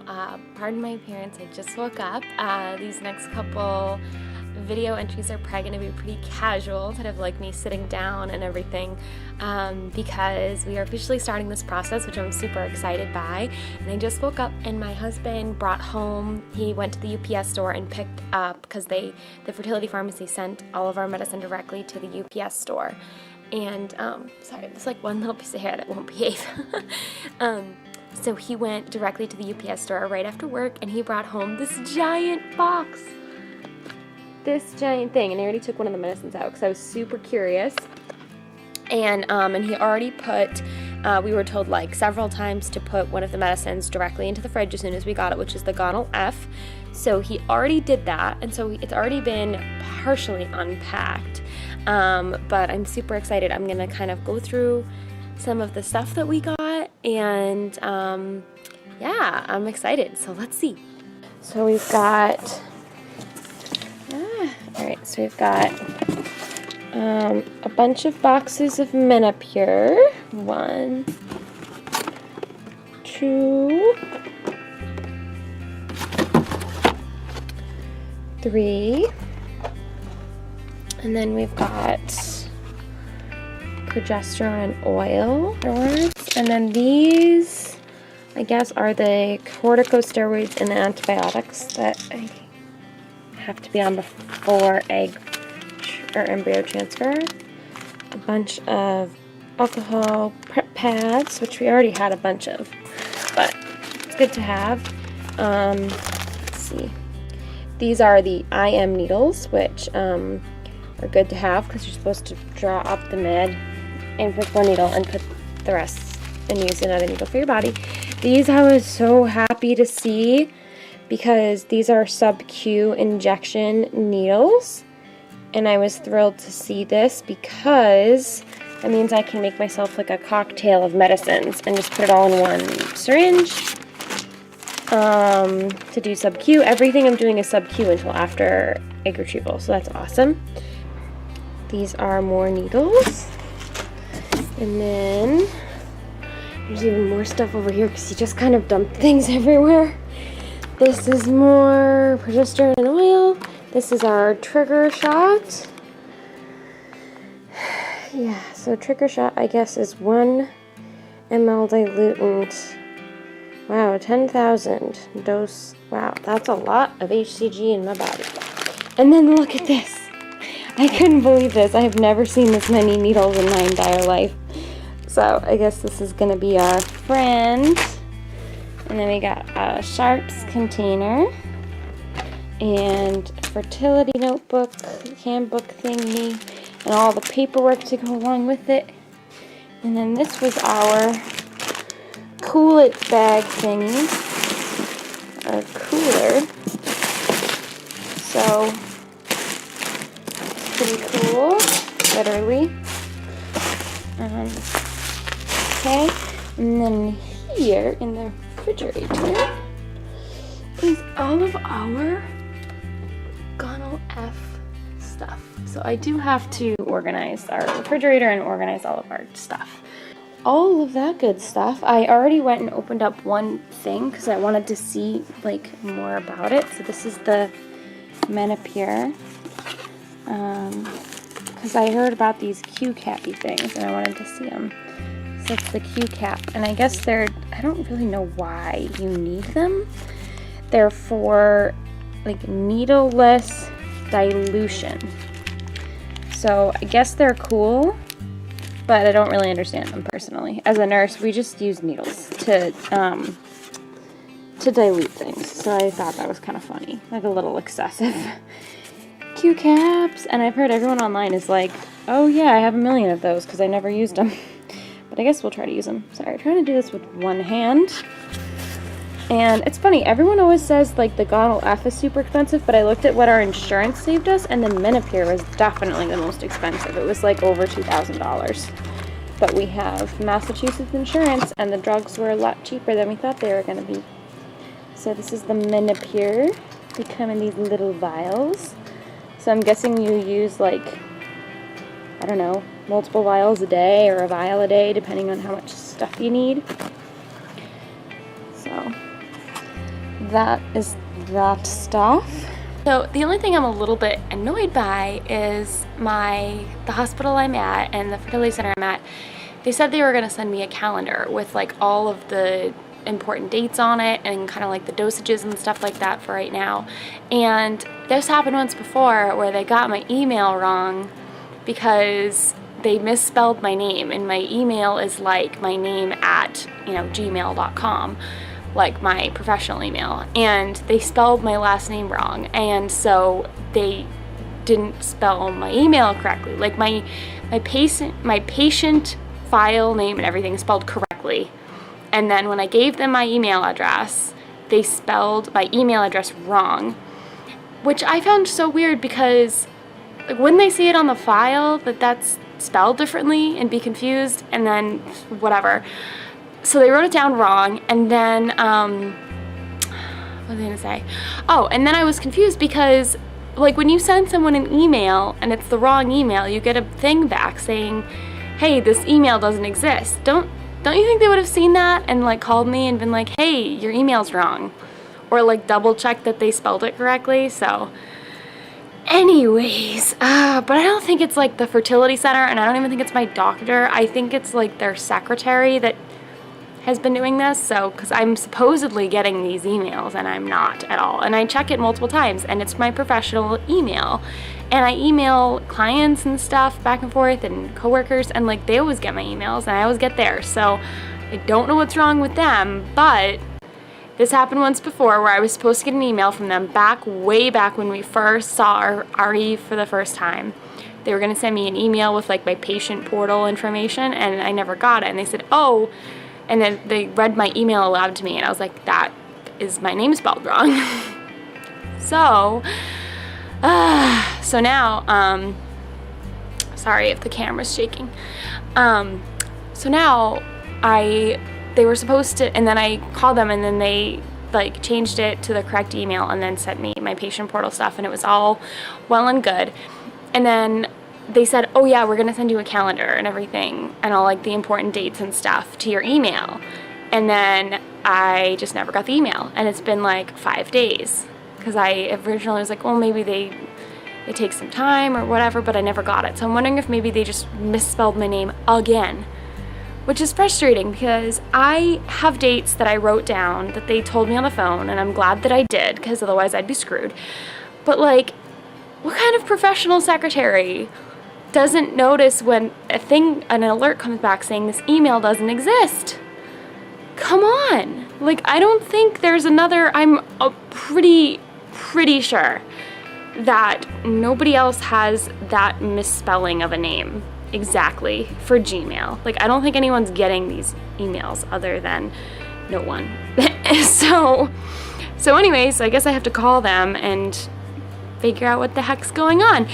pardon my appearance, I just woke up. These next couple video entries are probably going to be pretty casual, kind of like me sitting down and everything, because we are officially starting this process, which I'm super excited by. And I just woke up and my husband brought home, he went to the UPS store and picked up, because the fertility pharmacy sent all of our medicine directly to the UPS store. And, sorry, there's like one little piece of hair that won't behave. So he went directly to the UPS store right after work, and he brought home this giant box. This giant thing, and I already took one of the medicines out because I was super curious. And he already put, we were told like several times to put one of the medicines directly into the fridge as soon as we got it, which is the Gonal F. So he already did that, and so it's already been partially unpacked. But I'm super excited. I'm gonna kind of go through some of the stuff that we got, and yeah, I'm excited. So let's see. So we've got. Alright, so we've got a bunch of boxes of Menopur. 1, 2, 3. And then we've got progesterone and oil afterwards. And then these, I guess, are the corticosteroids and the antibiotics that I have to be on before egg or embryo transfer. A bunch of alcohol prep pads, which we already had a bunch of, but it's good to have. Let's see. These are the IM needles, which are good to have because you're supposed to draw up the med and put one needle and put the rest and use another needle for your body. These I was so happy to see, because these are sub-Q injection needles, and I was thrilled to see this because that means I can make myself like a cocktail of medicines and just put it all in one syringe to do sub-Q. Everything I'm doing is sub-Q until after egg retrieval, so that's awesome. These are more needles, and then there's even more stuff over here because you just kind of dumped things everywhere. This is more progesterone and oil. This is our trigger shot. Yeah, so trigger shot, I guess, is 1 ml diluent. Wow, 10,000 dose. Wow, that's a lot of HCG in my body. And then look at this. I couldn't believe this. I have never seen this many needles in my entire life. So I guess this is going to be our friend. And then we got a Sharps container and a fertility notebook, handbook thingy, and all the paperwork to go along with it. And then this was our Cool It bag thingy, our cooler. So, it's pretty cool, literally. Okay, and then here in the refrigerator is all of our Gonal F stuff. So I do have to organize our refrigerator and organize all of our stuff. All of that good stuff. I already went and opened up one thing because I wanted to see like more about it. So this is the Menopur, because I heard about these Q-cappy things and I wanted to see them. So it's the Q-cap, and I guess I don't really know why you need them. They're for like needleless dilution. So I guess they're cool, but I don't really understand them personally. As a nurse, we just use needles to dilute things. So I thought that was kind of funny, like a little excessive. Q-caps, and I've heard everyone online is like, oh yeah, I have a million of those because I never used them. But I guess we'll try to use them. Sorry, I'm trying to do this with one hand. And it's funny, everyone always says like the Gonal F is super expensive, but I looked at what our insurance saved us, and the Menopur was definitely the most expensive. It was like over $2,000. But we have Massachusetts insurance, and the drugs were a lot cheaper than we thought they were going to be. So this is the Menopur. They come in these little vials. So I'm guessing you use like, I don't know, multiple vials a day or a vial a day, depending on how much stuff you need. So that is that stuff. So the only thing I'm a little bit annoyed by is the hospital I'm at and the fertility center I'm at, they said they were going to send me a calendar with like all of the important dates on it and kind of like the dosages and stuff like that for right now. And this happened once before where they got my email wrong because they misspelled my name, and my email is like my name at, gmail.com, like my professional email, and they spelled my last name wrong, and so they didn't spell my email correctly. Like my patient file name and everything spelled correctly, and then when I gave them my email address, they spelled my email address wrong, which I found so weird because like wouldn't they see it on the file that that's spelled differently and be confused, and then whatever. So they wrote it down wrong, and then what was I gonna say? Oh, and then I was confused because like when you send someone an email and it's the wrong email, you get a thing back saying, hey, this email doesn't exist. Don't you think they would have seen that and like called me and been like, hey, your email's wrong, or like double check that they spelled it correctly? So anyways, but I don't think it's like the fertility center, and I don't even think it's my doctor. I think it's like their secretary that has been doing this. So because I'm supposedly getting these emails and I'm not at all, and I check it multiple times, and it's my professional email, and I email clients and stuff back and forth and coworkers, and like they always get my emails and I always get theirs. So I don't know what's wrong with them, but this happened once before where I was supposed to get an email from them way back when we first saw Ari for the first time. They were going to send me an email with like my patient portal information, and I never got it. And they said, oh, and then they read my email aloud to me, and I was like, that is my name spelled wrong. So now, sorry if the camera's shaking. So now they were supposed to, and then I called them, and then they like changed it to the correct email and then sent me my patient portal stuff, and it was all well and good. And then they said, oh yeah, we're gonna send you a calendar and everything and all like the important dates and stuff to your email. And then I just never got the email, and it's been like 5 days because I originally was like, well, maybe it takes some time or whatever, but I never got it. So I'm wondering if maybe they just misspelled my name again, which is frustrating because I have dates that I wrote down that they told me on the phone, and I'm glad that I did because otherwise I'd be screwed. But like, what kind of professional secretary doesn't notice when an alert comes back saying this email doesn't exist? Come on. Like, I don't think there's another. I'm pretty sure that nobody else has that misspelling of a name exactly for Gmail. Like, I don't think anyone's getting these emails other than no one. So anyways, I guess I have to call them and figure out what the heck's going on.